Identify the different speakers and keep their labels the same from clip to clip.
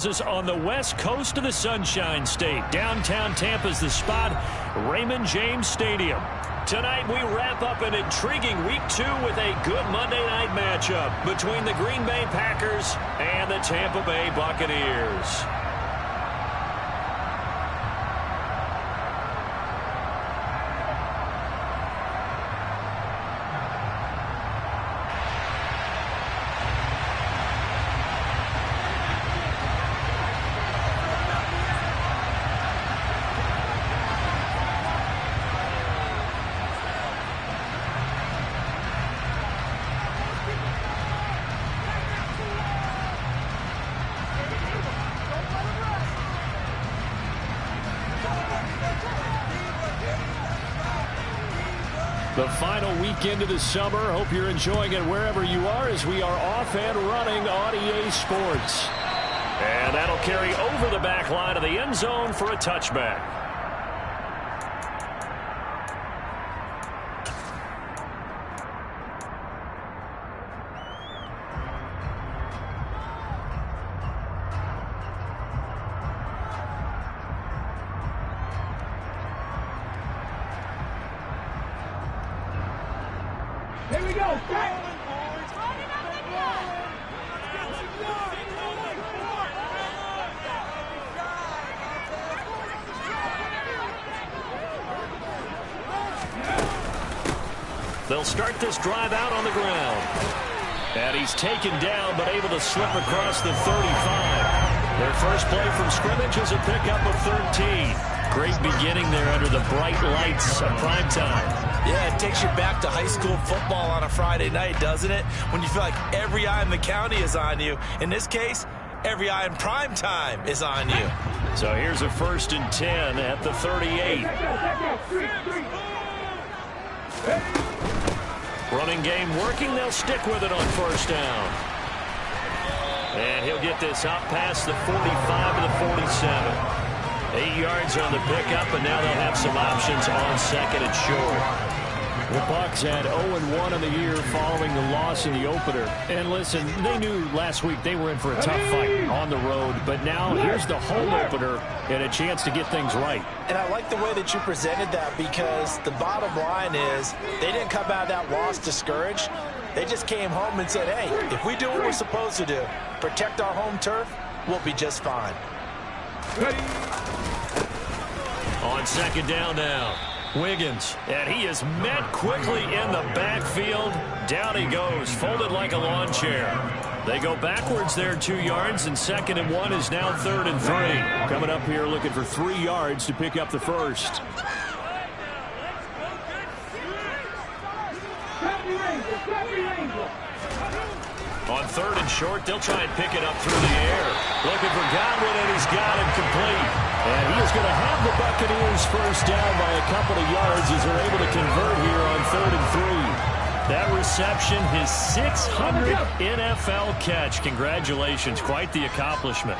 Speaker 1: On the west coast of the Sunshine State. Downtown Tampa's the spot, Raymond James Stadium. Tonight we wrap up an intriguing Week 2 with a good Monday night matchup between the Green Bay Packers and the Tampa Bay Buccaneers. The final weekend of the summer. Hope you're enjoying it wherever you are as we are off and running on EA Sports. And that'll carry over the back line of the end zone for a touchback.
Speaker 2: Here we go.
Speaker 1: They'll start this drive out on the ground. And he's taken down but able to slip across the 35. Their first play from scrimmage is a pickup of 13. Great beginning there under the bright lights of primetime.
Speaker 3: Yeah, it takes you back to high school football on a Friday night, doesn't it? When you feel like every eye in the county is on you. In this case, every eye in prime time is on you.
Speaker 1: So here's a 1st and 10 at the 38. Running game working. They'll stick with it on 1st down. And he'll get this out past the 45 to the 47. 8 yards on the pickup, and now they'll have some options on 2nd and short. The Bucs had 0-1 on the year following the loss in the opener. And listen, they knew last week they were in for a tough fight on the road, but now here's the home opener and a chance to get things right.
Speaker 3: And I like the way that you presented that, because the bottom line is they didn't come out of that loss discouraged. They just came home and said, hey, if we do what we're supposed to do, protect our home turf, we'll be just fine.
Speaker 1: On 2nd down now, Wiggins, and he is met quickly in the backfield. Down he goes, folded like a lawn chair. They go backwards there 2 yards, and 2nd and 1 is now 3rd and 3. Coming up here looking for 3 yards to pick up the first. On 3rd and short, they'll try and pick it up through the air. Looking for Godwin, and he's got him complete. And he is going to have the Buccaneers first down by a couple of yards as they're able to convert here on 3rd and 3. That reception, his 600th NFL catch. Congratulations. Quite the accomplishment.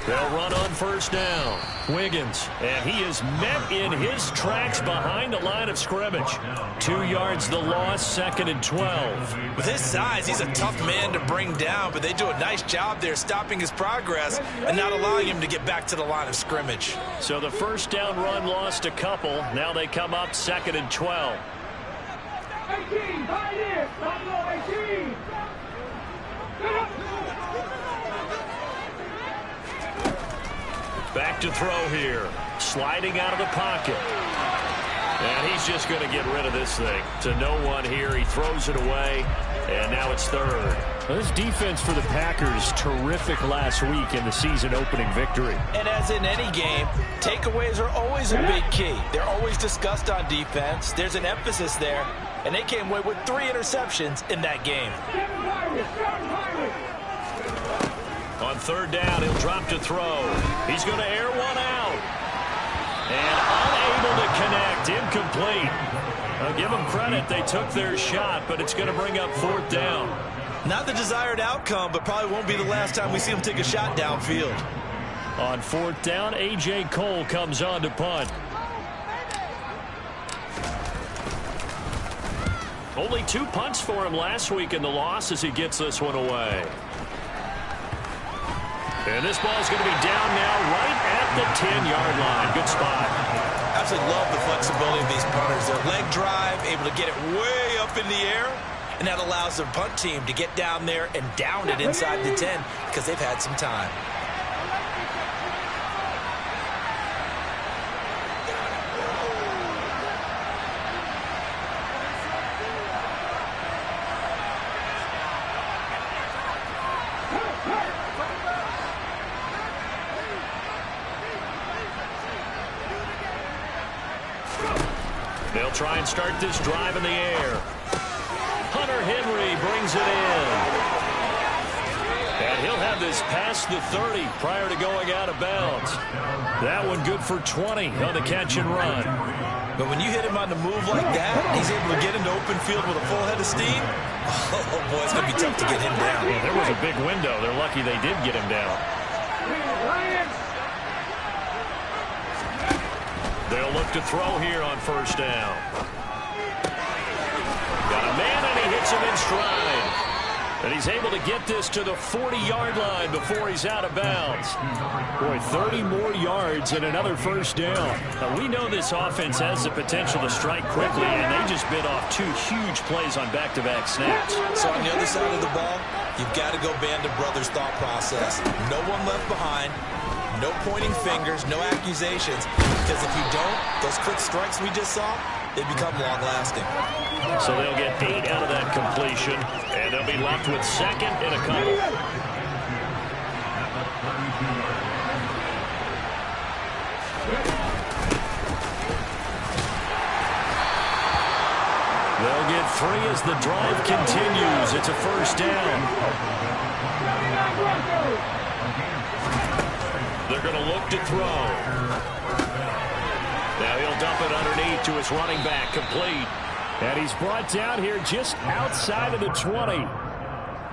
Speaker 1: They'll run on 1st down. Wiggins, and he is met in his tracks behind the line of scrimmage. 2 yards the loss, 2nd and 12.
Speaker 3: With his size, he's a tough man to bring down, but they do a nice job there stopping his progress and not allowing him to get back to the line of scrimmage.
Speaker 1: So the 1st down run lost a couple. Now they come up 2nd and 12.
Speaker 2: 18, right here. 18.
Speaker 1: Back to throw here. Sliding out of the pocket. And he's just going to get rid of this thing. To no one here. He throws it away. And now it's 3rd. Well, this defense for the Packers, terrific last week in the season-opening victory.
Speaker 3: And as in any game, takeaways are always a big key. They're always discussed on defense. There's an emphasis there. And they came away with 3 interceptions in that game.
Speaker 1: On 3rd down, he'll drop to throw. He's going to air one out. And unable to connect. Incomplete. I'll give them credit. They took their shot, but it's going to bring up 4th down.
Speaker 3: Not the desired outcome, but probably won't be the last time we see him take a shot downfield.
Speaker 1: On 4th down, A.J. Cole comes on to punt. Only 2 punts for him last week in the loss as he gets this one away. And this ball's going to be down now right at the 10-yard line. Good spot.
Speaker 3: Absolutely love the flexibility of these punters. Their leg drive, able to get it way up in the air, and that allows their punt team to get down there and down it inside the 10 because they've had some time.
Speaker 1: They'll try and start this drive in the air. Hunter Henry brings it in. And he'll have this past the 30 prior to going out of bounds. That one good for 20 on the catch and run.
Speaker 3: But when you hit him on the move like that, he's able to get into open field with a full head of steam. Oh, boy, it's going to be tough to get him down.
Speaker 1: Yeah, there was a big window. They're lucky they did get him down. They'll look to throw here on first down. Got a man, and he hits him in stride. And he's able to get this to the 40-yard line before he's out of bounds. Boy, 30 more yards and another first down. Now, we know this offense has the potential to strike quickly, and they just bit off 2 huge plays on back-to-back snaps.
Speaker 3: So on the other side of the ball, you've got to go Band of Brothers thought process. No one left behind. No pointing fingers, no accusations, because if you don't, those quick strikes we just saw, they become long-lasting.
Speaker 1: So they'll get 8 out of that completion, and they'll be left with second and a couple. They'll get 3 as the drive continues. It's a first down. They're going to look to throw. Now he'll dump it underneath to his running back, complete. And he's brought down here just outside of the 20.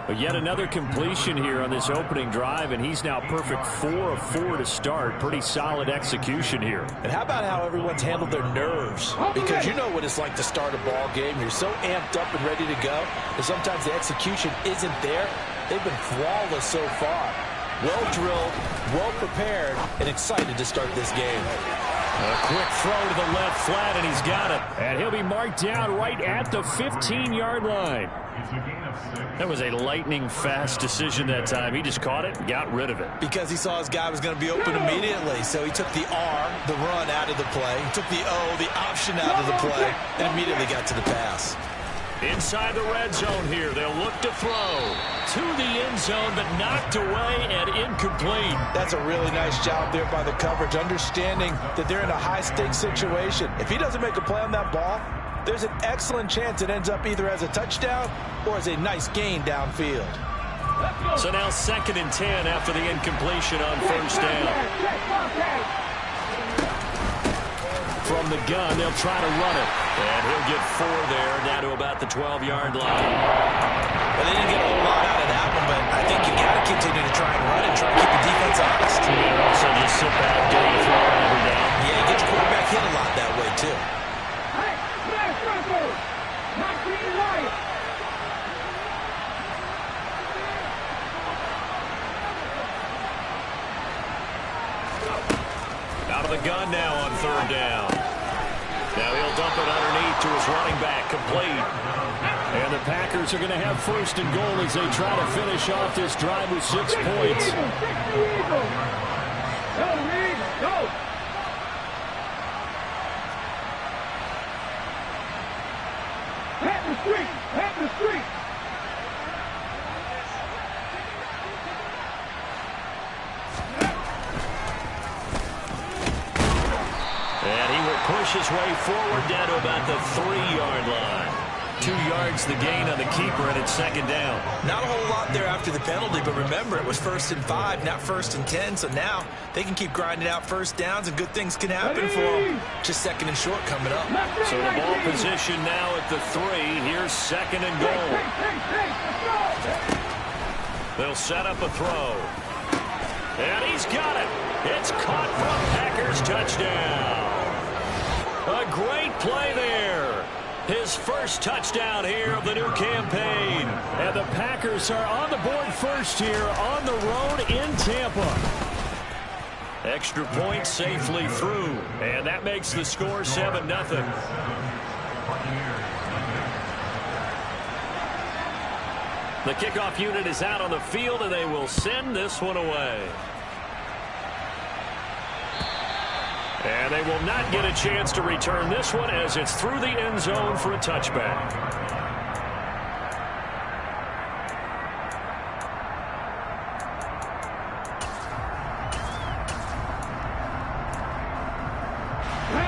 Speaker 1: But yet another completion here on this opening drive, and he's now perfect 4 of 4 to start. Pretty solid execution here.
Speaker 3: And how about how everyone's handled their nerves? Because you know what it's like to start a ball game. You're so amped up and ready to go, and sometimes the execution isn't there. They've been flawless so far. Well-drilled, well-prepared, and excited to start this game.
Speaker 1: A quick throw to the left flat, and he's got it. And he'll be marked down right at the 15-yard line. That was a lightning-fast decision that time. He just caught it and got rid of it.
Speaker 3: Because he saw his guy was going to be open immediately, so he took the R, the run, out of the play. He took the O, the option, out of the play, and immediately got to the pass.
Speaker 1: Inside the red zone here, they'll look to throw to the end zone, but knocked away and incomplete.
Speaker 3: That's a really nice job there by the coverage, understanding that they're in a high-stakes situation. If he doesn't make a play on that ball, there's an excellent chance it ends up either as a touchdown or as a nice gain downfield.
Speaker 1: So now 2nd and 10 after the incompletion on first down. From the gun, they'll try to run it. And he'll get 4 there, down to about the 12-yard line.
Speaker 3: Well, they didn't get a whole lot out of that one, but I think you got to continue to try and run and try to keep the defense honest.
Speaker 1: You can also just sit back, do the throw every down.
Speaker 3: Yeah, you get your quarterback hit a lot that way, too.
Speaker 1: Out of the gun now on 3rd down. Now he'll dump it underneath to his running back, complete. And the Packers are going to have 1st and goal as they try to finish off this drive with 6 points.
Speaker 2: Go! Pat the street! Pat the street!
Speaker 1: And he will push his way forward down to about the 3-yard line. 2 yards the gain on the keeper, and it's 2nd down.
Speaker 3: Not a whole lot there after the penalty, but remember, it was 1st and 5, not 1st and 10, so now they can keep grinding out first downs, and good things can happen for them. Just 2nd and short coming up.
Speaker 1: So the ball position now at the 3. Here's 2nd and goal. They'll set up a throw. And he's got it. It's caught from Packers touchdown. A great play there. His first touchdown here of the new campaign.
Speaker 4: And the Packers are on the board first here on the road in Tampa.
Speaker 1: Extra point safely through. And that makes the score 7-0. The kickoff unit is out on the field, and they will send this one away. And they will not get a chance to return this one as it's through the end zone for a touchback.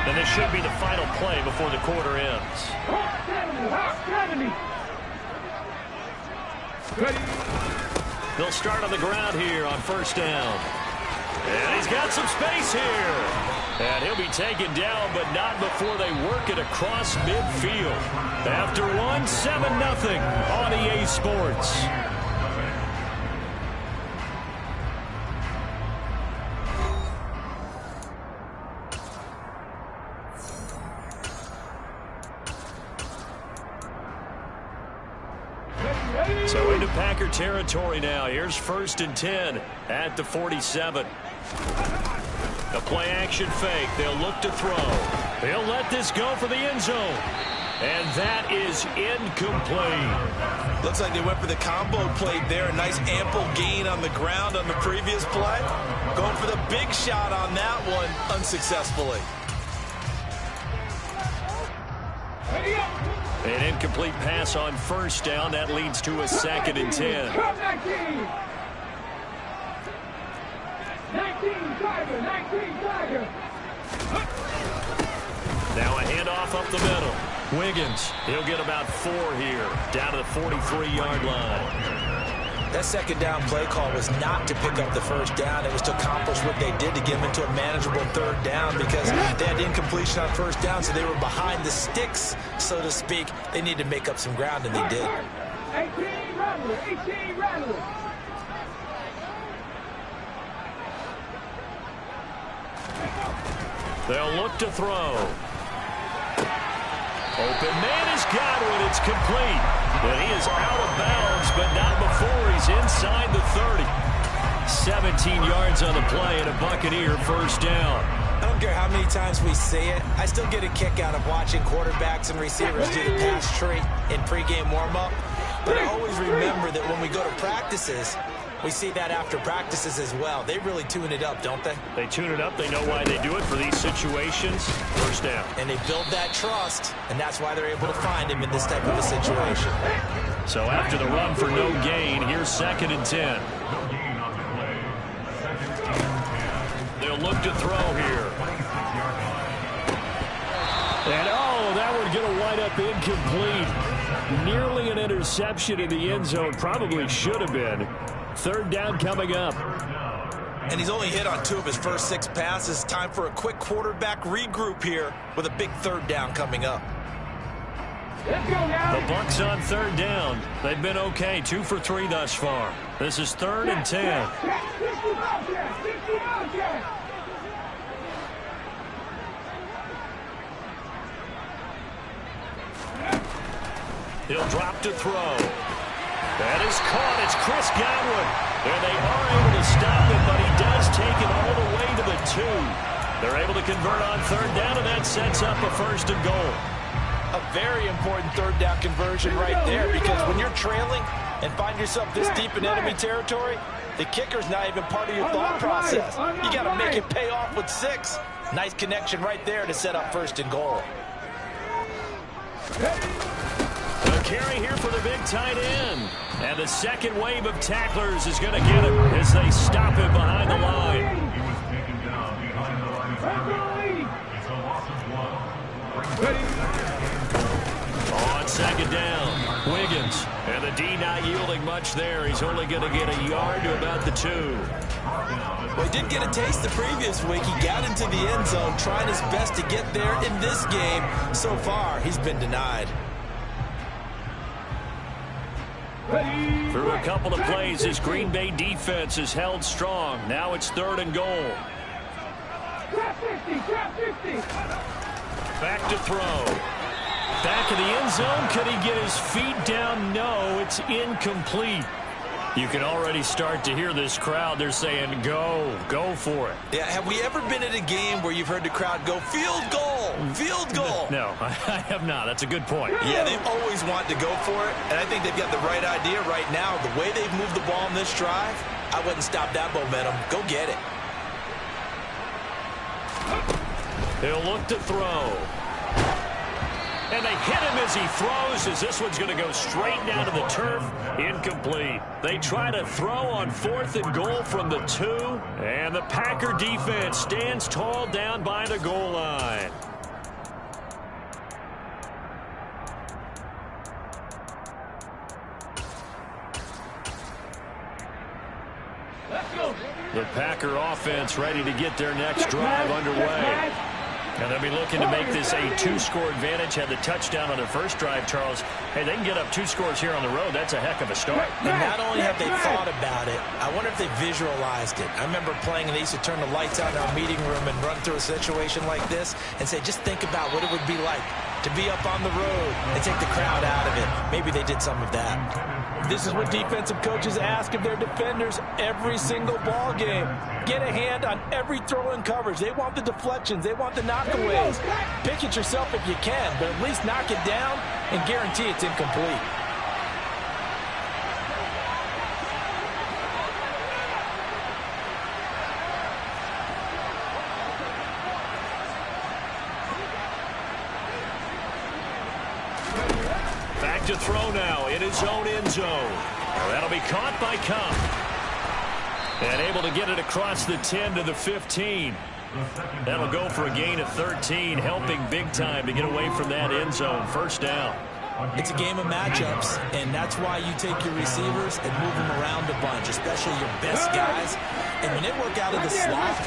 Speaker 1: And this should be the final play before the quarter ends. They'll start on the ground here on first down. And he's got some space here. And he'll be taken down, but not before they work it across midfield. After one, 7-0 on EA Sports. So into Packer territory now. Here's 1st and 10 at the 47. A play-action fake. They'll look to throw. They'll let this go for the end zone. And that is incomplete.
Speaker 3: Looks like they went for the combo play there. A nice ample gain on the ground on the previous play. Going for the big shot on that one unsuccessfully.
Speaker 1: An incomplete pass on first down. That leads to a 2nd and 10.
Speaker 2: 19 Tiger.
Speaker 1: Now a handoff up the middle. Wiggins, he'll get about 4 here, down to the 43-yard line.
Speaker 3: That second down play call was not to pick up the first down. It was to accomplish what they did to get them into a manageable 3rd down because they had incompletion on first down, so they were behind the sticks, so to speak. They needed to make up some ground, and they did.
Speaker 2: 18 Rattler.
Speaker 1: They'll look to throw. Open man is Godwin. It's complete. But he is out of bounds, but not before he's inside the 30. 17 yards on the play and a Buccaneer first down.
Speaker 3: I don't care how many times we say it. I still get a kick out of watching quarterbacks and receivers do the pass tree in pregame warm-up. But I always remember that when we go to practices, we see that after practices as well. They really tune it up, don't they?
Speaker 1: They tune it up. They know why they do it for these situations. First down.
Speaker 3: And they build that trust, and that's why they're able to find him in this type of a situation.
Speaker 1: So after the run for no gain, here's 2nd and 10. They'll look to throw here.
Speaker 4: And that one's going to wind up incomplete. Nearly an interception in the end zone. Probably should have been. 3rd down coming up.
Speaker 3: And he's only hit on 2 of his first 6 passes. Time for a quick quarterback regroup here with a big 3rd down coming up.
Speaker 2: Let's go now.
Speaker 1: The Bucs on 3rd down. They've been okay, 2 for 3 thus far. This is 3rd and 10. He'll drop to throw. That is caught. It's Chris Godwin. And they are able to stop him, but he does take it all the way to the 2. They're able to convert on 3rd down, and that sets up a 1st and goal.
Speaker 3: A very important 3rd down conversion right there, because when you're trailing and find yourself this deep in enemy territory, the kicker's not even part of your thought process. You got to make it pay off with 6. Nice connection right there to set up 1st and goal.
Speaker 1: A carry here for the big tight end. And the second wave of tacklers is going to get him as they stop him behind the line.
Speaker 2: He was taken down behind the line of scrimmage. It's a loss of 1.
Speaker 1: On 2nd down, Wiggins. And the D not yielding much there. He's only going to get a yard to about the 2.
Speaker 3: Well, he did get a taste the previous week. He got into the end zone, trying his best to get there in this game. So far, he's been denied.
Speaker 1: Through a couple of plays, this Green Bay defense is held strong. Now it's 3rd and goal.
Speaker 2: Trap 50.
Speaker 1: Back to throw.
Speaker 4: back of the end zone. Could he get his feet down? No, it's incomplete. You can already start to hear this crowd. They're saying, go for it.
Speaker 3: Yeah, have we ever been at a game where you've heard the crowd go, field goal, field goal?
Speaker 4: No, I have not. That's a good point.
Speaker 3: Yeah, they always want to go for it, and I think they've got the right idea right now. The way they've moved the ball in this drive, I wouldn't stop that momentum. Go get it.
Speaker 1: He'll look to throw. And they hit him as he throws, as this one's going to go straight down to the turf. Incomplete. They try to throw on 4th and goal from the 2. And the Packer defense stands tall down by the goal line. The Packer offense ready to get their next drive underway. And they'll be looking to make this a 2-score advantage. Had the touchdown on their first drive, Charles. Hey, they can get up 2 scores here on the road. That's a heck of a start.
Speaker 3: And not only have they thought about it, I wonder if they visualized it. I remember playing, and they used to turn the lights out in our meeting room and run through a situation like this and say, just think about what it would be like to be up on the road and take the crowd out of it. Maybe they did some of that. This is what defensive coaches ask of their defenders every single ball game. Get a hand on every throw in coverage. They want the deflections. They want the knockaways. Pick it yourself if you can, but at least knock it down and guarantee it's incomplete.
Speaker 1: Back to throw now in his own end zone. That'll be caught by Cup. And able to get it across the 10 to the 15. That'll go for a gain of 13, helping big time to get away from that end zone. First down.
Speaker 3: It's a game of matchups, and that's why you take your receivers and move them around a bunch, especially your best guys. And when they work out of the slot,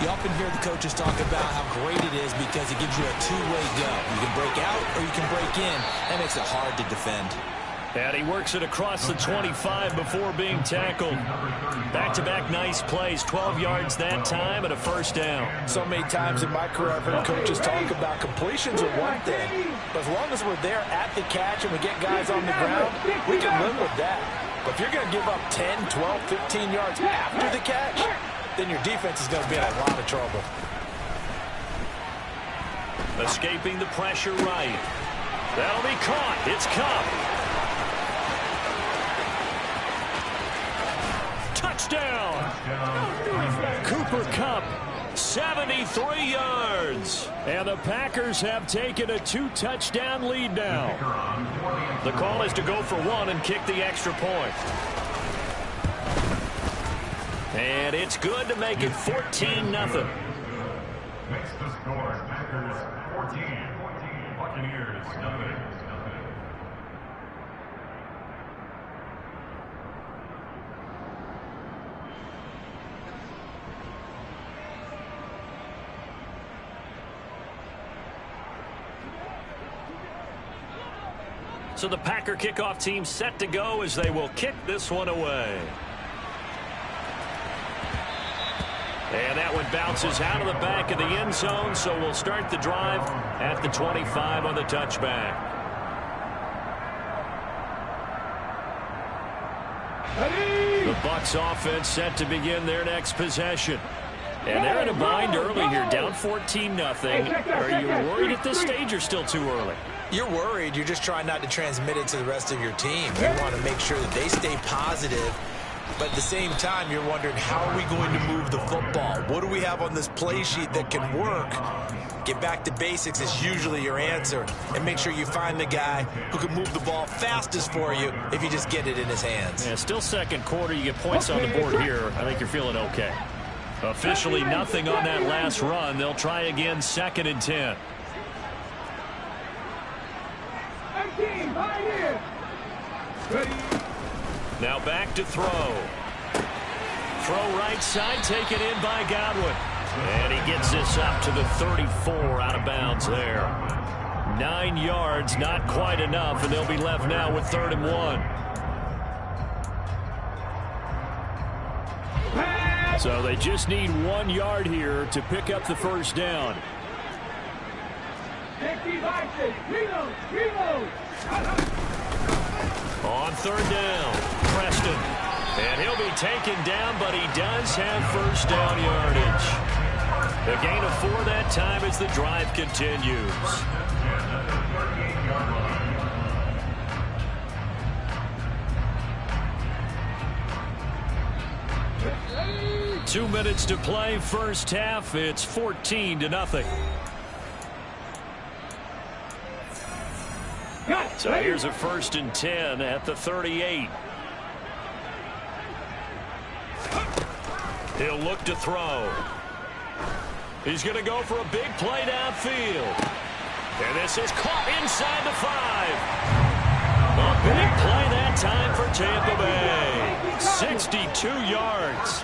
Speaker 3: you often hear the coaches talk about how great it is because it gives you a two-way go. You can break out or you can break in. That makes it hard to defend.
Speaker 1: And he works it across the 25 before being tackled. Back-to-back nice plays, 12 yards that time and a first down.
Speaker 3: So many times in my career I've heard coaches talk about completions are one thing, but as long as we're there at the catch and we get guys on the ground, we can live with that. But if you're going to give up 10, 12, 15 yards after the catch, then your defense is going to be in a lot of trouble.
Speaker 1: Escaping the pressure right. That'll be caught. It's Cup. Touchdown! Cooper Kupp, 73 yards. And the Packers have taken a 2-touchdown lead now. The call is to go for 1 and kick the extra point. And it's good to make it 14-0.
Speaker 2: Makes the score Packers 14, Buccaneers nothing.
Speaker 1: So the Packer kickoff team set to go as they will kick this one away. And that one bounces out of the back of the end zone, so we'll start the drive at the 25 on the touchback. The Bucs offense set to begin their next possession. And they're in a bind early here, down 14-0. Are you worried at this stage or still too early?
Speaker 3: You're worried. You're just trying not to transmit it to the rest of your team. You want to make sure that they stay positive. But at the same time, you're wondering, how are we going to move the football? What do we have on this play sheet that can work? Get back to basics is usually your answer. And make sure you find the guy who can move the ball fastest for you if you just get it in his hands.
Speaker 1: Yeah, still second quarter. You get points on the board here. I think you're feeling okay. Officially nothing on that last run. They'll try again, 2nd and 10. Now back to throw. Throw right side, taken in by Godwin. And he gets this up to the 34, out of bounds there. 9 yards, not quite enough, and they'll be left now with 3rd and 1. So they just need 1 yard here to pick up the first down.
Speaker 2: Reload.
Speaker 1: On third down, Preston. And he'll be taken down, but he does have first down yardage. A gain of 4 that time as the drive continues. Two minutes to play, first half. It's 14-0. So here's a 1st and 10 at the 38. He'll look to throw. He's going to go for a big play downfield. And this is caught inside the 5. A big play that time for Tampa Bay. 62 yards.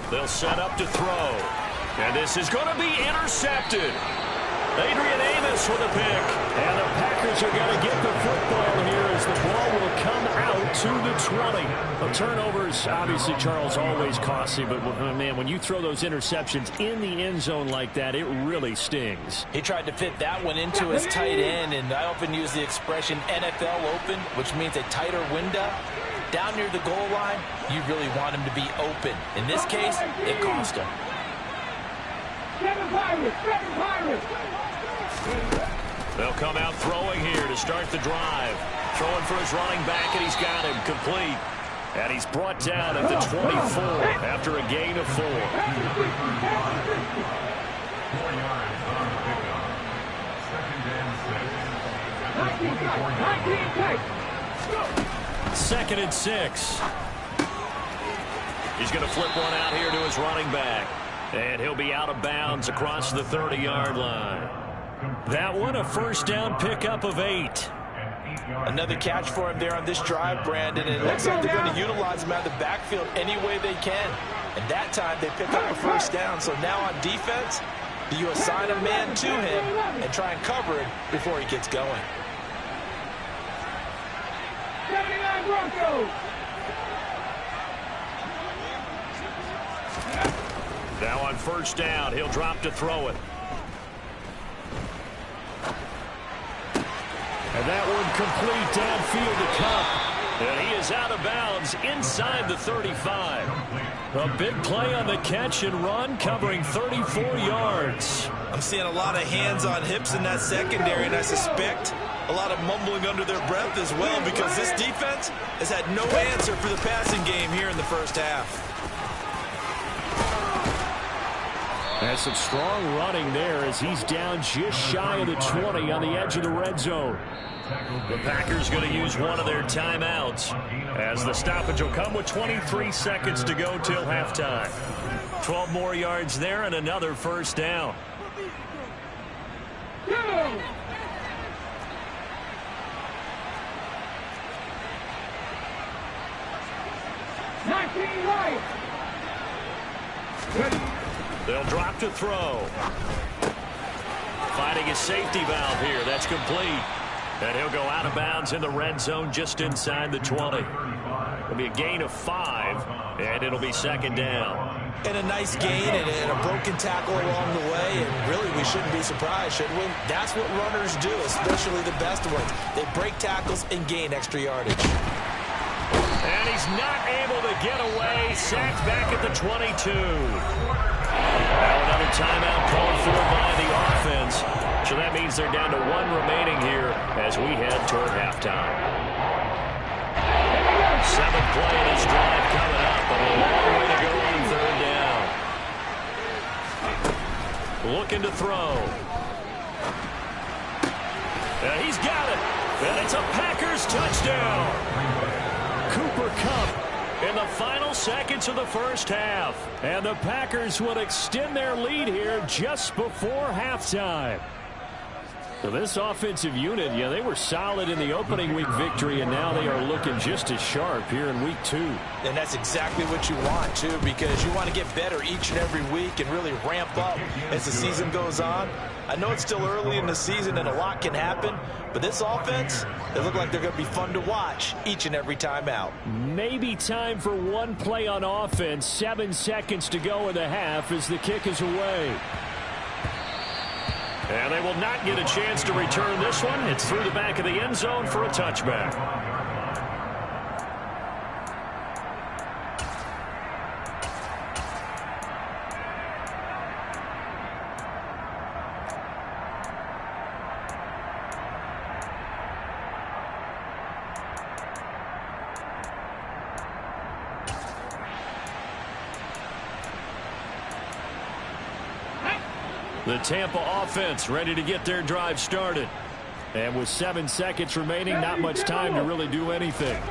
Speaker 1: They'll set up to throw. And this is going to be intercepted. Adrian Amos with a pick.
Speaker 4: And the Packers are going to get the football here as the ball will come out to the 20. The turnovers, obviously, Charles, always costly. But, man, when you throw those interceptions in the end zone like that, it really stings.
Speaker 3: He tried to fit that one into his tight end, and I often use the expression NFL open, which means a tighter window. Down near the goal line, you really want him to be open. In this case, it cost him.
Speaker 1: They'll come out throwing here to start the drive. Throwing for his running back, and he's got him complete. And he's brought down at the 24 after a gain of 4. Second and 6. He's going to flip one out here to his running back. And he'll be out of bounds across the 30-yard line. That one, a first down pickup of 8.
Speaker 3: Another catch for him there on this drive, Brandon. And it looks like they're going to utilize him out of the backfield any way they can. And that time they pick up a first down. So now on defense, do you assign a man to him and try and cover it before he gets going?
Speaker 2: 79 Broncos.
Speaker 1: Now on first down, he'll drop to throw it.
Speaker 4: And that one complete downfield to Cup.
Speaker 1: And he is out of bounds inside the 35.
Speaker 4: A big play on the catch and run, covering 34 yards.
Speaker 3: I'm seeing a lot of hands on hips in that secondary, and I suspect a lot of mumbling under their breath as well, because this defense has had no answer for the passing game here in the first half.
Speaker 4: That's some strong running there as he's down just shy of the 20 on the edge of the red zone.
Speaker 1: The Packers going to use one of their timeouts as the stoppage will come with 23 seconds to go till halftime. 12 more yards there and another first down.
Speaker 2: 19 right.
Speaker 1: They'll drop to throw. Finding his safety valve here. That's complete. And he'll go out of bounds in the red zone just inside the 20. It'll be a gain of 5, and it'll be second down.
Speaker 3: And a nice gain and a broken tackle along the way, and really we shouldn't be surprised, should we? That's what runners do, especially the best ones. They break tackles and gain extra yardage.
Speaker 1: And he's not able to get away. Sacked back at the 22. Now another timeout called for by the offense. So that means they're down to 1 remaining here as we head toward halftime. 7th play of this drive coming up, but a long way to go on third down. Looking to throw. And he's got it. And it's a Packers touchdown.
Speaker 4: Cooper Kupp
Speaker 1: in the final seconds of the first half.
Speaker 4: And the Packers will extend their lead here just before halftime. So this offensive unit, yeah, they were solid in the opening week victory, and now they are looking just as sharp here in week 2.
Speaker 3: And that's exactly what you want, too, because you want to get better each and every week and really ramp up as the season goes on. I know it's still early in the season and a lot can happen, but this offense, they look like they're going to be fun to watch each and every time out.
Speaker 4: Maybe time for one play on offense. 7 seconds to go in the half as the kick is away.
Speaker 1: And they will not get a chance to return this one. It's through the back of the end zone for a touchback. The Tampa offense ready to get their drive started.
Speaker 4: And with 7 seconds remaining, not much time to really do anything.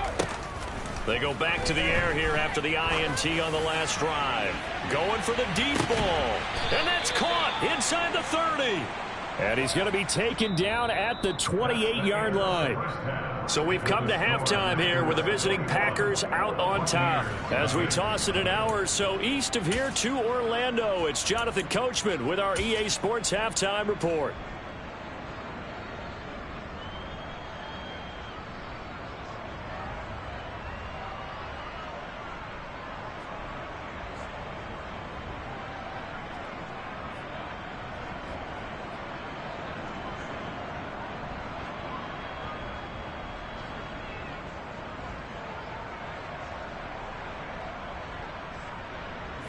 Speaker 1: They go back to the air here after the INT on the last drive. Going for the deep ball. And that's caught inside the 30.
Speaker 4: And he's going to be taken down at the 28-yard line.
Speaker 1: So we've come to halftime here with the visiting Packers out on top. As we toss it an hour or so east of here to Orlando, it's Jonathan Coachman with our EA Sports Halftime Report.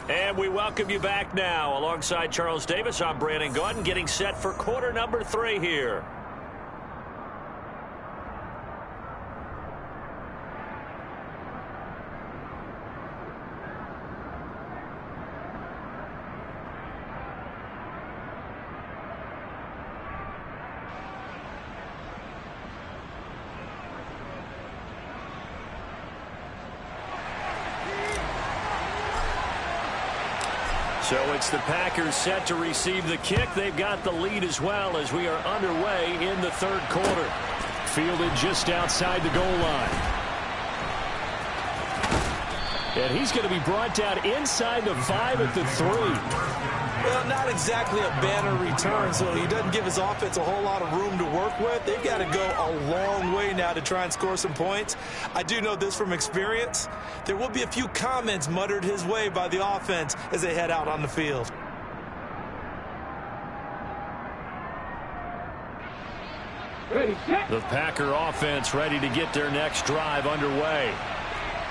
Speaker 1: And we welcome you back now. Alongside Charles Davis, I'm Brandon Gaudin, getting set for quarter number 3 here. So it's the Packers set to receive the kick. They've got the lead as well as we are underway in the third quarter.
Speaker 4: Fielded just outside the goal line. And he's going to be brought down inside the 5 at the 3.
Speaker 3: Well, not exactly a banner return, so he doesn't give his offense a whole lot of room to work with. They've got to go a long way now to try and score some points. I do know this from experience. There will be a few comments muttered his way by the offense as they head out on the field.
Speaker 1: The Packer offense ready to get their next drive underway.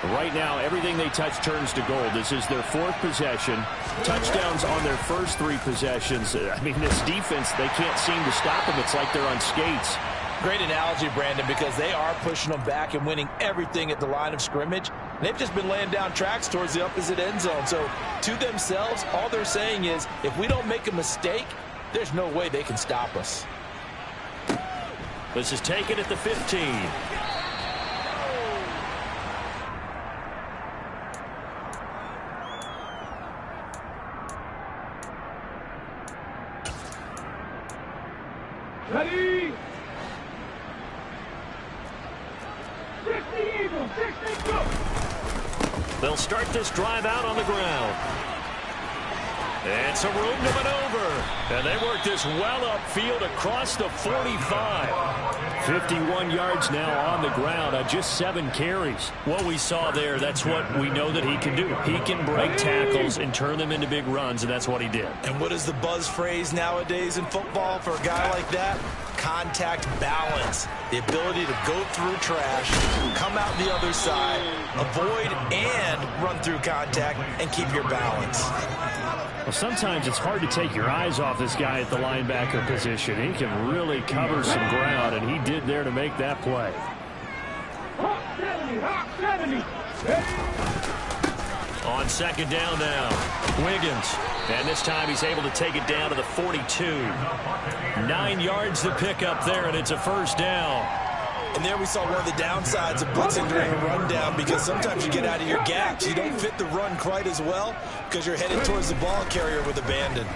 Speaker 4: Right now, everything they touch turns to gold. This is their 4th possession. Touchdowns on their first 3 possessions. I mean, this defense, they can't seem to stop them. It's like they're on skates.
Speaker 3: Great analogy, Brandon, because they are pushing them back and winning everything at the line of scrimmage. They've just been laying down tracks towards the opposite end zone. So, to themselves, all they're saying is, if we don't make a mistake, there's no way they can stop us.
Speaker 1: This is taken at the 15.
Speaker 2: Ready? 60 Eagles, 60 go!
Speaker 1: They'll start this drive out on the ground. And some room to maneuver. And they work this well upfield across the 45.
Speaker 4: 51 yards now on the ground on just 7 carries.
Speaker 1: What we saw there, that's what we know that he can do. He can break tackles and turn them into big runs, and that's what he did.
Speaker 3: And what is the buzz phrase nowadays in football for a guy like that? Contact balance. The ability to go through trash, come out the other side, avoid and run through contact, and keep your balance.
Speaker 4: Well, sometimes it's hard to take your eyes off this guy at the linebacker position. He can really cover some ground, and he did there to make that play.
Speaker 2: Hawk 70, Hawk 70.
Speaker 1: On second down now, Wiggins. And this time he's able to take it down to the 42. 9 yards to pick up there, and it's a first down.
Speaker 3: And there we saw one of the downsides of blitzing during a rundown, because sometimes you get out of your gaps. You don't fit the run quite as well because you're headed towards the ball carrier with abandon.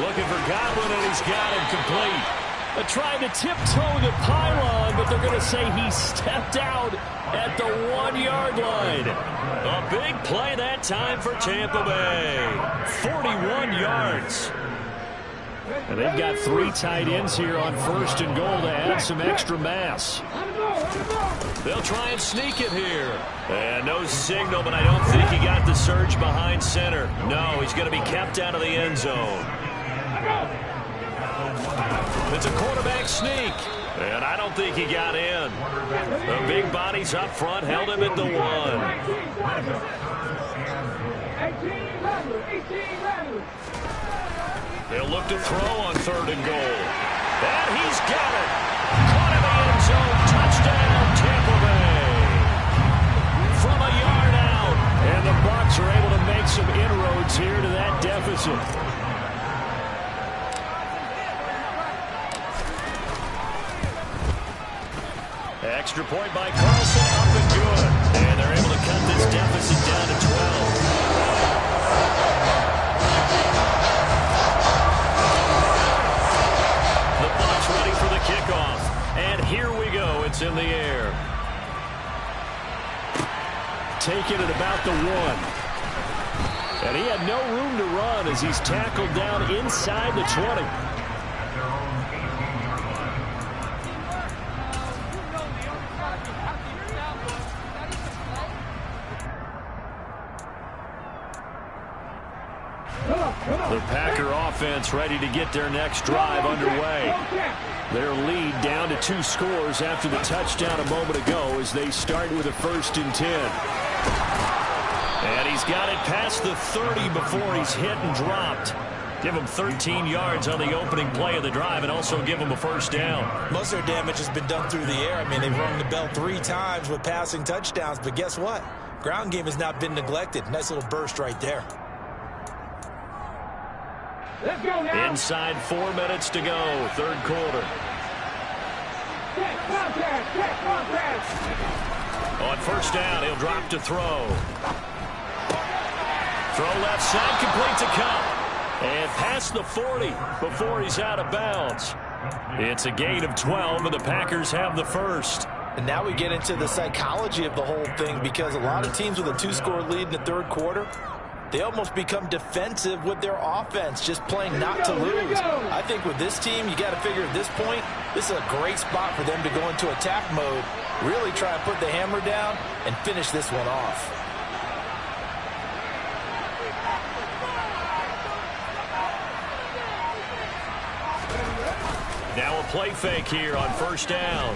Speaker 1: Looking for Godwin, and he's got him complete.
Speaker 4: Trying to tiptoe the pylon, but they're going to say he stepped out at the 1-yard line.
Speaker 1: A big play that time for Tampa Bay. 41 yards.
Speaker 4: And they've got 3 tight ends here on 1st and goal to add some extra mass.
Speaker 1: They'll try and sneak it here. And no signal, but I don't think he got the surge behind center. No, he's going to be kept out of the end zone. It's a quarterback sneak. And I don't think he got in. The big bodies up front held him at the 1. They'll look to throw on 3rd and goal. And he's got it. Caught in the end zone. Touchdown, Tampa Bay. From a yard out.
Speaker 4: And the Bucs are able to make some inroads here to that deficit.
Speaker 1: Extra point by Carlson, up and good. And they're able to cut this deficit down to 12. The Bucs ready for the kickoff. And here we go. It's in the air.
Speaker 4: Taking it about the 1. And he had no room to run as he's tackled down inside the 20.
Speaker 1: The Packer offense ready to get their next drive underway.
Speaker 4: Their lead down to 2 scores after the touchdown a moment ago as they start with a 1st and 10.
Speaker 1: And he's got it past the 30 before he's hit and dropped. Give him 13 yards on the opening play of the drive and also give him a 1st down.
Speaker 3: Most of their damage has been done through the air. I mean, they've rung the bell 3 times with passing touchdowns, but guess what? Ground game has not been neglected. Nice little burst right there.
Speaker 2: Let's go now.
Speaker 1: Inside 4 minutes to go, 3rd quarter.
Speaker 2: Check contact.
Speaker 1: On 1st down, he'll drop to throw. Throw left side, complete to Cup. And past the 40 before he's out of bounds. It's a gain of 12, and the Packers have the 1st.
Speaker 3: And now we get into the psychology of the whole thing, because a lot of teams with a 2-score lead in the 3rd quarter, they almost become defensive with their offense, just playing not to lose. I think with this team, you got to figure at this point, this is a great spot for them to go into attack mode, really try and put the hammer down and finish this one off.
Speaker 1: Now a play fake here on 1st down.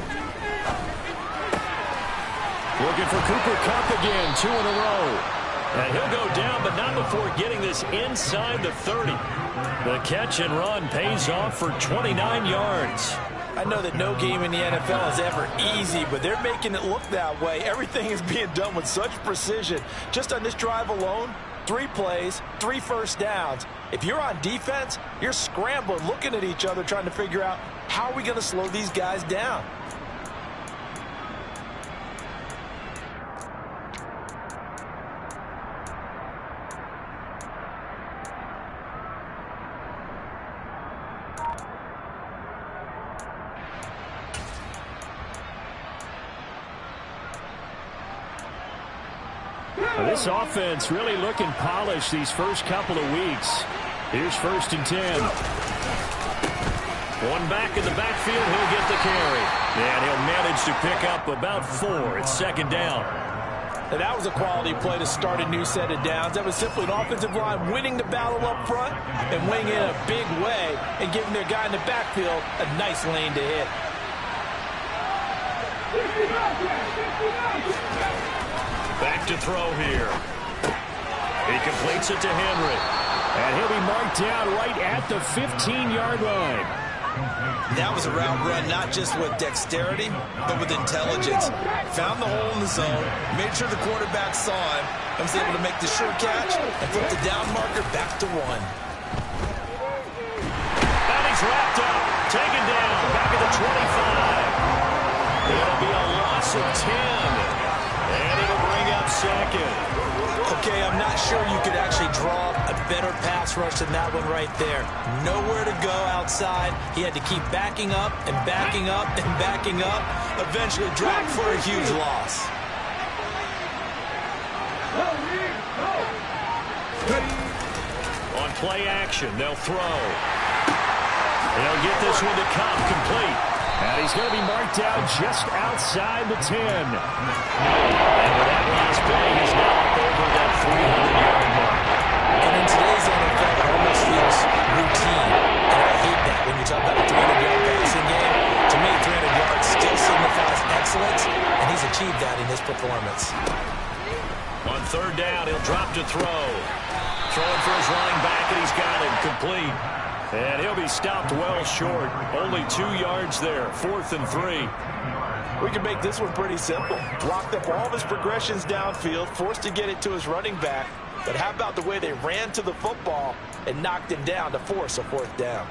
Speaker 4: Looking for Cooper Kupp again, 2 in a row.
Speaker 1: And he'll go down, but not before getting this inside the 30. The catch and run pays off for 29 yards.
Speaker 3: I know that no game in the NFL is ever easy, but they're making it look that way. Everything is being done with such precision. Just on this drive alone, 3 plays, 3 1st downs. If you're on defense, you're scrambling, looking at each other, trying to figure out how are we going to slow these guys down.
Speaker 4: This offense really looking polished these first couple of weeks. Here's 1st and 10.
Speaker 1: One back in the backfield, he'll get the carry. And he'll manage to pick up about 4. It's 2nd down.
Speaker 3: And that was a quality play to start a new set of downs. That was simply an offensive line winning the battle up front and winning in a big way and giving their guy in the backfield a nice lane to hit.
Speaker 1: Back to throw here. He completes it to Henry.
Speaker 4: And he'll be marked down right at the 15-yard line.
Speaker 3: That was a route run not just with dexterity, but with intelligence. Found the hole in the zone, made sure the quarterback saw him, and was able to make the sure catch and flip the down marker back to 1.
Speaker 1: And he's wrapped up, taken down, back at the 25. It'll be a loss of 10. And it'll bring up 2nd.
Speaker 3: Okay, I'm not sure you could actually draw a better pass rush than that one right there. Nowhere to go outside. He had to keep backing up and backing up and backing up. Eventually dropped for a huge loss.
Speaker 1: On play action, they'll throw. They'll get this one to Cobb, complete.
Speaker 4: And he's going to be marked down just outside the 10.
Speaker 1: And with that last play, he's now up over that 300-yard mark.
Speaker 3: And in today's NFL, it almost feels routine. And I hate that when you talk about a 300-yard passing game. To me, 300 yards still signifies excellence, and he's achieved that in his performance.
Speaker 1: On third down, he'll drop to throw. Throwing for his running back, and he's got him complete. And he'll be stopped well short. Only 2 yards there. 4th and 3.
Speaker 3: We can make this one pretty simple. Blocked up all of his progressions downfield, forced to get it to his running back. But how about the way they ran to the football and knocked him down to force a 4th down?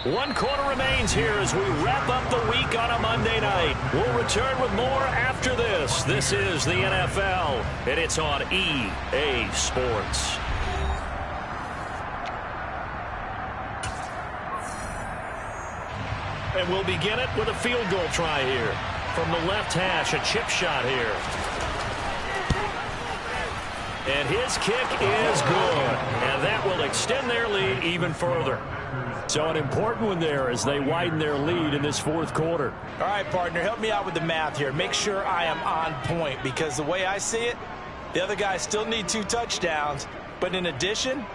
Speaker 1: One quarter remains here as we wrap up the week on a Monday night. We'll return with more after this. This is the NFL, and it's on EA Sports. And we'll begin it with a field goal try here. From the left hash, a chip shot here. And his kick is good. And that will extend their lead even further. So an important one there as they widen their lead in this 4th quarter.
Speaker 3: All right, partner, help me out with the math here. Make sure I am on point, because the way I see it, the other guys still need 2 touchdowns, but in addition,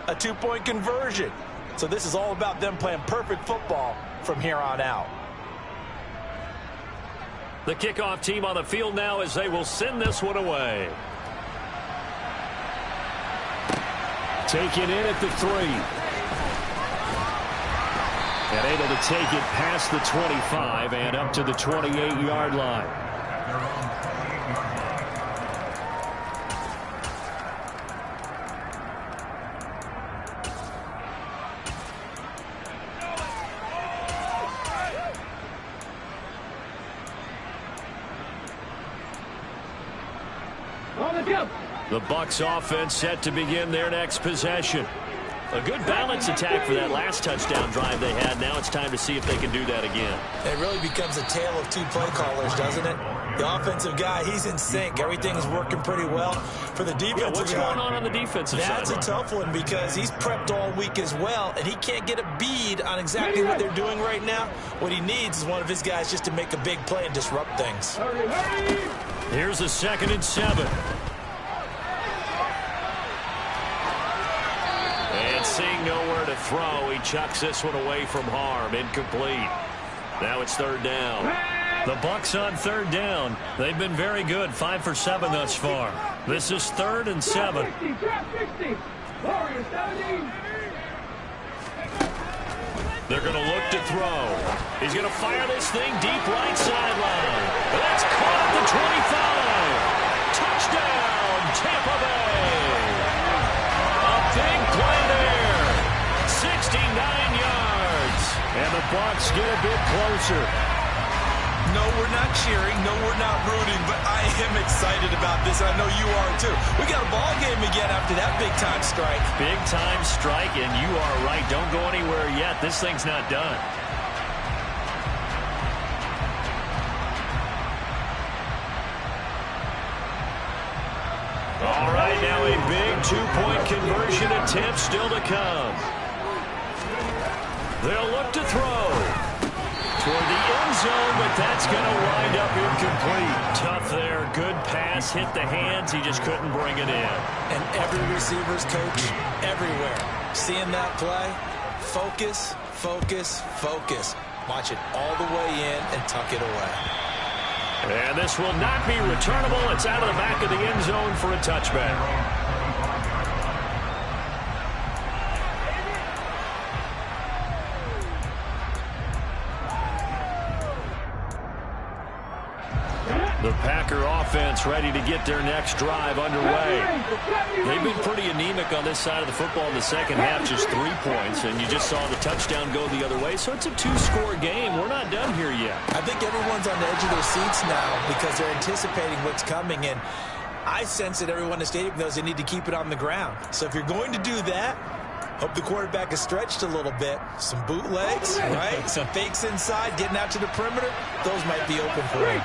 Speaker 3: a 2-point conversion. So this is all about them playing perfect football from here on out.
Speaker 1: The kickoff team on the field now as they will send this one away.
Speaker 4: Taken in at the 3. And able to take it past the 25 and up to the 28-yard line. The Bucs offense set to begin their next possession. A good balanced attack for that last touchdown drive they had. Now it's time to see if they can do that again.
Speaker 3: It really becomes a tale of 2 play callers, doesn't it? The offensive guy, he's in sync. Everything is working pretty well. For the defensive
Speaker 1: what's
Speaker 3: guy,
Speaker 1: going on the defensive side?
Speaker 3: That's a tough one, because he's prepped all week as well, and he can't get a bead on exactly what they're doing right now. What he needs is one of his guys just to make a big play and disrupt things.
Speaker 1: Here's a 2nd and 7. And seeing nowhere to throw, he chucks this one away from harm. Incomplete. Now it's 3rd down. The Bucs on 3rd down. They've been very good, 5 for 7 thus far. This is 3rd and 7. They're going to look to throw. He's going to fire this thing deep right sideline. That's caught at the 25. Touchdown, Tampa Bay. A big play there. 69 yards.
Speaker 4: And the Bucs get a bit closer.
Speaker 3: No, we're not cheering. No, we're not rooting. But I am excited about this. I know you are, too. We got a ball game again after that big-time strike.
Speaker 1: Big-time strike, and you are right. Don't go anywhere yet. This thing's not done. All right, now a big 2-point conversion attempt still to come. They'll look to throw toward the end zone, but that's going to wind up incomplete. Tough there. Good pass. Hit the hands. He just couldn't bring it in.
Speaker 3: And every receiver's coach everywhere. Seeing that play, focus, focus, focus. Watch it all the way in and tuck it away.
Speaker 1: And this will not be returnable. It's out of the back of the end zone for a touchback. The Packer offense ready to get their next drive underway. They've been pretty anemic on this side of the football in the second half, just 3 points, and you just saw the touchdown go the other way, so it's a 2-score game. We're not done here yet.
Speaker 3: I think everyone's on the edge of their seats now because they're anticipating what's coming, and I sense that everyone in the stadium knows they need to keep it on the ground. So if you're going to do that, hope the quarterback is stretched a little bit. Some bootlegs, right? Some fakes inside, getting out to the perimeter. Those might be open for him.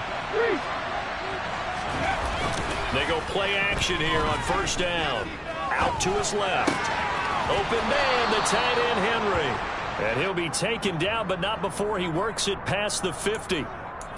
Speaker 1: They go play action here on first down. Out to his left. Open man, the tight end Henry. And he'll be taken down, but not before he works it past the 50.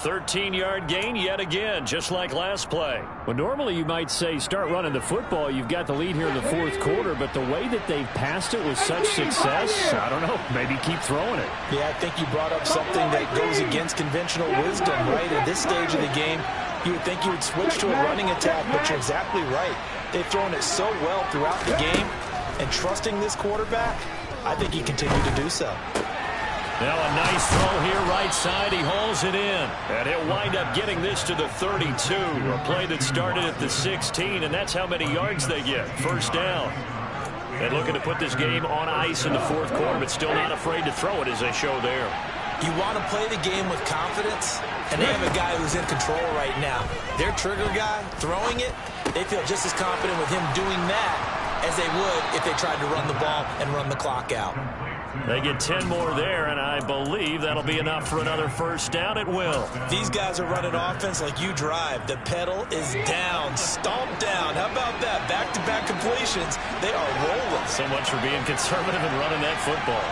Speaker 1: 13-yard gain yet again, just like last play.
Speaker 4: Well, normally you might say start running the football. You've got the lead here in the fourth quarter, but the way that they've passed it with such success, I don't know, maybe keep throwing it.
Speaker 3: Yeah, I think you brought up something that goes against conventional wisdom, right? At this stage of the game, you would think you would switch to a running attack, but you're exactly right. They've thrown it so well throughout the game, and trusting this quarterback, I think he continued to do so.
Speaker 1: Now a nice throw here right side. He hauls it in. And he'll wind up getting this to the 32. A play that started at the 16, and that's how many yards they get. First down. And looking to put this game on ice in the fourth quarter, but still not afraid to throw it as they show there.
Speaker 3: You want to play the game with confidence, and they have a guy who's in control right now. Their trigger guy, throwing it, they feel just as confident with him doing that as they would if they tried to run the ball and run the clock out.
Speaker 1: They get 10 more there, and I believe that'll be enough for another first down. It will.
Speaker 3: These guys are running offense like you drive. The pedal is down, stomped down. How about that? Back-to-back completions. They are rolling.
Speaker 1: So much for being conservative and running that football.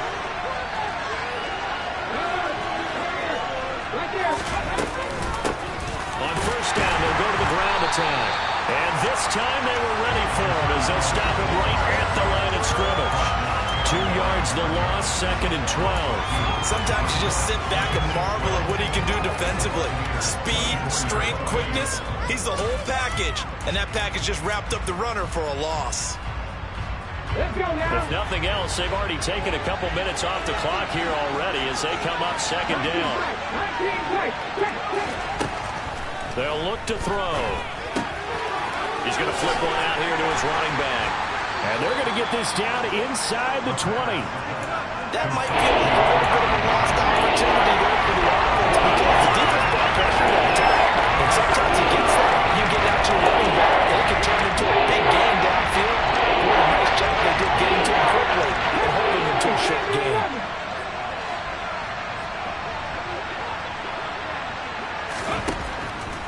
Speaker 1: On first down, they'll go to the ground attack. And this time they were ready for him as they'll stop him right at the line of scrimmage. 2 yards the loss, second and 12.
Speaker 3: Sometimes you just sit back and marvel at what he can do defensively. Speed, strength, quickness, he's the whole package. And that package just wrapped up the runner for a loss.
Speaker 1: If nothing else, they've already taken a couple minutes off the clock here already as they come up second down. They'll look to throw. He's going to flip one out here to his running back.
Speaker 4: And they're going to get this down inside the 20.
Speaker 3: That might feel like a little bit of a lost opportunity there for the offense because the defense brought pressure that time. And sometimes against that, you get out to a running back, and it can turn into a big gain downfield. What a nice job they did getting to him quickly and holding him to a short gain.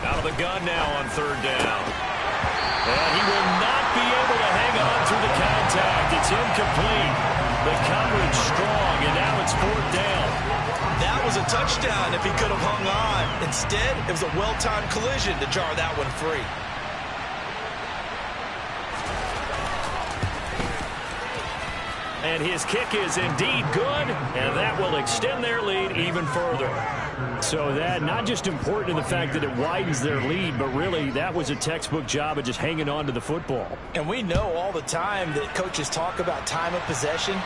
Speaker 1: Out of the gun now on third down. And he will not be able to hang on through the contact. It's incomplete. The coverage strong, and now it's fourth down.
Speaker 3: That was a touchdown if he could have hung on. Instead, it was a well-timed collision to jar that one free.
Speaker 1: And his kick is indeed good, and that will extend their lead even further.
Speaker 4: So that not just important in the fact that it widens their lead, but really that was a textbook job of just hanging on to the football.
Speaker 3: And we know all the time that coaches talk about time of possession.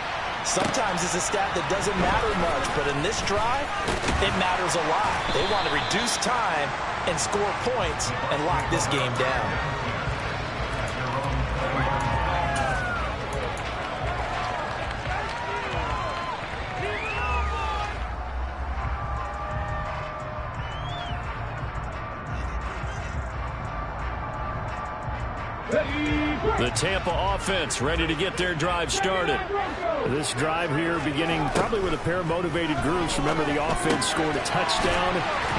Speaker 3: Sometimes it's a stat that doesn't matter much, but in this drive, it matters a lot. They want to reduce time and score points and lock this game down.
Speaker 1: The Tampa offense ready to get their drive started.
Speaker 4: This drive here beginning probably with a pair of motivated groups. Remember, the offense scored a touchdown.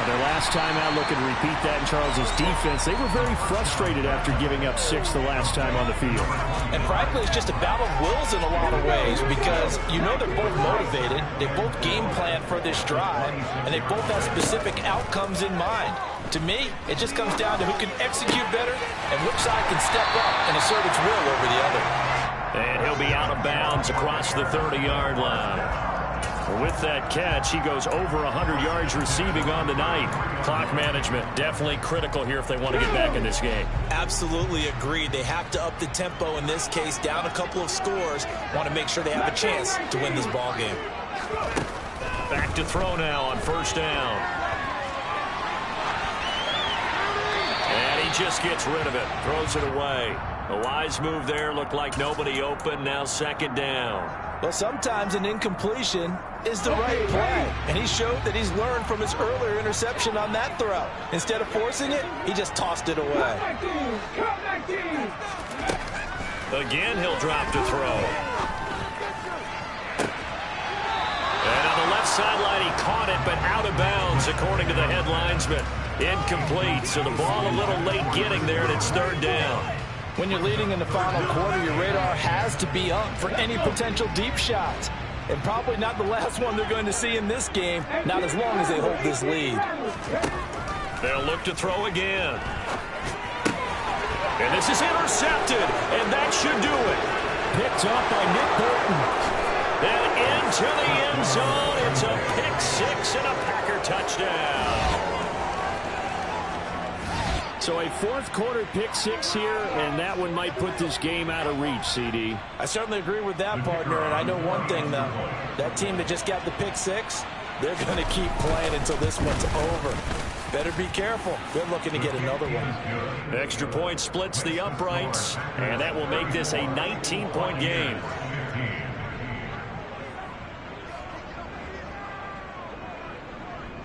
Speaker 4: Their last time out, looking to repeat that in Charles's defense. They were very frustrated after giving up 6 the last time on the field.
Speaker 3: And frankly, it's just a battle of wills in a lot of ways because you know they're both motivated. They both game plan for this drive, and they both have specific outcomes in mind. To me, it just comes down to who can execute better and which side can step up and assert its will over the other.
Speaker 1: And he'll be out of bounds across the 30-yard line. With that catch, he goes over 100 yards receiving on the night. Clock management definitely critical here if they want to get back in this game.
Speaker 3: Absolutely agreed. They have to up the tempo in this case, down a couple of scores. Want to make sure they have a chance to win this ball game.
Speaker 1: Back to throw now on first down. just gets rid of it, throws it away. A wise move there. Looked like nobody open. Now second down.
Speaker 3: Well, sometimes an incompletion is the right play. And he showed that he's learned from his earlier interception on that throw. Instead of forcing it, he just tossed it away.
Speaker 1: Again, he'll drop to throw. And on the left sideline, he caught it, but out of bounds, according to the head linesman. Incomplete, so the ball a little late getting there, and it's third down.
Speaker 3: When you're leading in the final quarter, your radar has to be up for any potential deep shots. And probably not the last one they're going to see in this game, not as long as they hold this lead.
Speaker 1: They'll look to throw again. And this is intercepted, and that should do it.
Speaker 4: Picked up by Nick Bolton.
Speaker 1: And into the end zone. It's a pick six and a Packer touchdown.
Speaker 4: So a fourth quarter pick six here, and that one might put this game out of reach, CD.
Speaker 3: I certainly agree with that, partner, and I know one thing, though. That team that just got the pick six, they're going to keep playing until this one's over. Better be careful. They're looking to get another one.
Speaker 1: Extra point splits the uprights, and that will make this a 19-point game.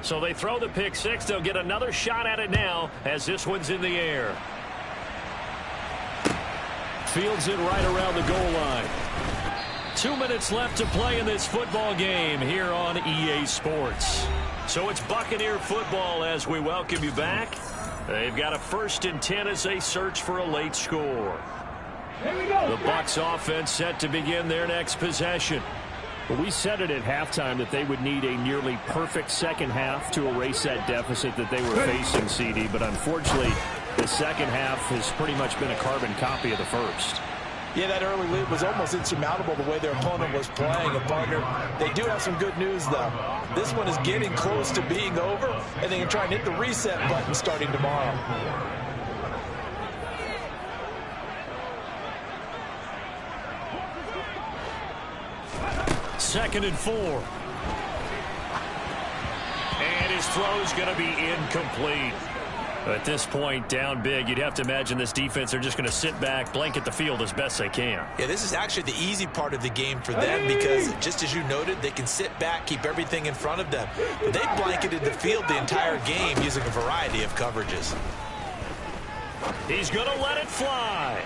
Speaker 1: So they throw the pick six. They'll get another shot at it now as this one's in the air.
Speaker 4: Fields it right around the goal line.
Speaker 1: 2 minutes left to play in this football game here on EA Sports. So it's Buccaneer football as we welcome you back. They've got a 1st and 10 as they search for a late score. The Bucs offense set to begin their next possession.
Speaker 4: But we said it at halftime that they would need a nearly perfect second half to erase that deficit that they were facing, CD. But unfortunately, the second half has pretty much been a carbon copy of the first.
Speaker 3: Yeah, that early lead was almost insurmountable the way their opponent was playing. And, partner, they do have some good news, though. This one is getting close to being over, and they can try and hit the reset button starting tomorrow.
Speaker 1: Second and 4. And his throw's going to be incomplete. At this point, down big, you'd have to imagine this defense are just going to sit back, blanket the field as best they can.
Speaker 3: Yeah, this is actually the easy part of the game for them because, just as you noted, they can sit back, keep everything in front of them. But they blanketed the field the entire game using a variety of coverages.
Speaker 1: He's going to let it fly.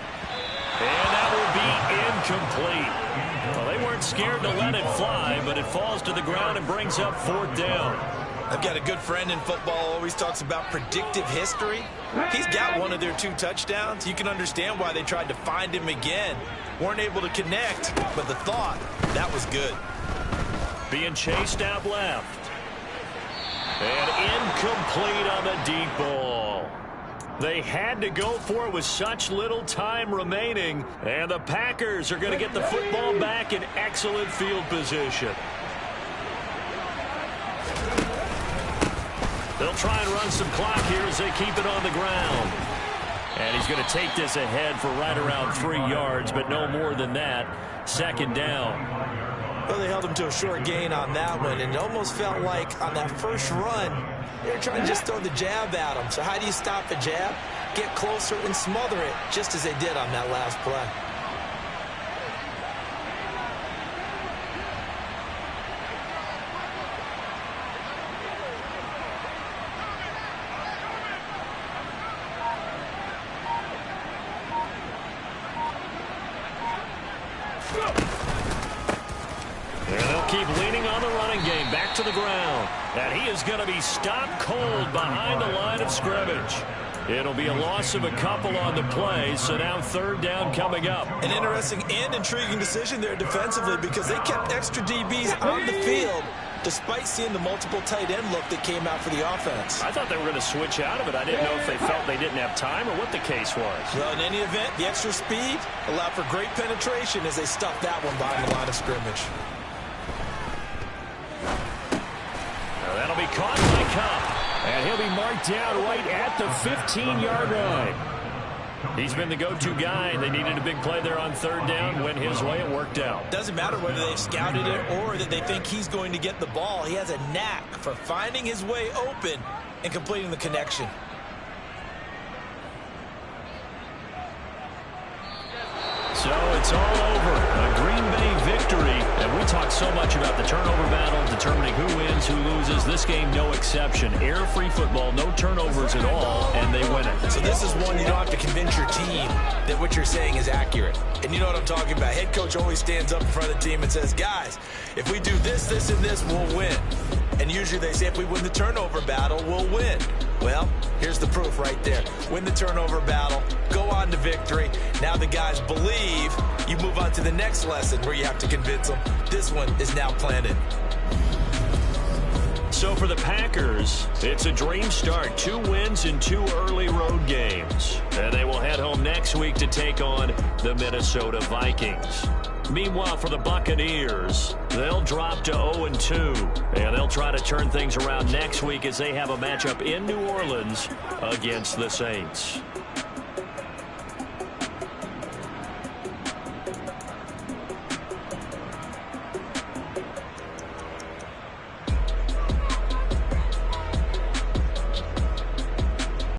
Speaker 1: And that will be incomplete. Well, they weren't scared to let it fly, but it falls to the ground and brings up 4th down.
Speaker 3: I've got a good friend in football, always talks about predictive history. He's got one of their 2 touchdowns. You can understand why they tried to find him again. Weren't able to connect, but the thought, that was good.
Speaker 1: Being chased out left. And incomplete on the deep ball. They had to go for it with such little time remaining. And the Packers are going to get the football back in excellent field position. They'll try and run some clock here as they keep it on the ground. And he's going to take this ahead for right around 3 yards, but no more than that. Second down.
Speaker 3: Well, they held him to a short gain on that one, and it almost felt like on that first run, they were trying to just throw the jab at him. So how do you stop the jab? Get closer and smother it, just as they did on that last play.
Speaker 1: To the ground, and he is going to be stopped cold behind the line of scrimmage. It'll be a loss of a couple on the play, so now 3rd down coming up.
Speaker 3: An interesting and intriguing decision there defensively because they kept extra DBs on the field despite seeing the multiple tight end look that came out for the offense.
Speaker 1: I thought they were going to switch out of it. I didn't know if they felt they didn't have time or what the case was.
Speaker 3: Well, in any event, the extra speed allowed for great penetration as they stuffed that one behind the line of scrimmage.
Speaker 1: That'll be caught by Cup.
Speaker 4: And he'll be marked down right at the 15-yard line.
Speaker 1: He's been the go-to guy. They needed a big play there on 3rd down. Went his way. It worked out.
Speaker 3: Doesn't matter whether they've scouted it or that they think he's going to get the ball. He has a knack for finding his way open and completing the connection.
Speaker 1: it's all over. A Green Bay victory. And we talk so much about the turnover battle, determining who wins, who loses. This game, no exception. Error-free football, no turnovers at all, and they win it.
Speaker 3: So this is one you don't have to convince your team that what you're saying is accurate. And you know what I'm talking about. Head coach always stands up in front of the team and says, guys, if we do this, this, and this, we'll win. And usually they say if we win the turnover battle, we'll win. Well, here's the proof right there. Win the turnover battle, go on to victory. Now the guys believe. You move on to the next lesson where you have to convince them. This one is now planted.
Speaker 1: So for the Packers, it's a dream start. 2 wins in 2 early road games. And they will head home next week to take on the Minnesota Vikings. Meanwhile, for the Buccaneers, they'll drop to 0-2. And they'll try to turn things around next week as they have a matchup in New Orleans against the Saints.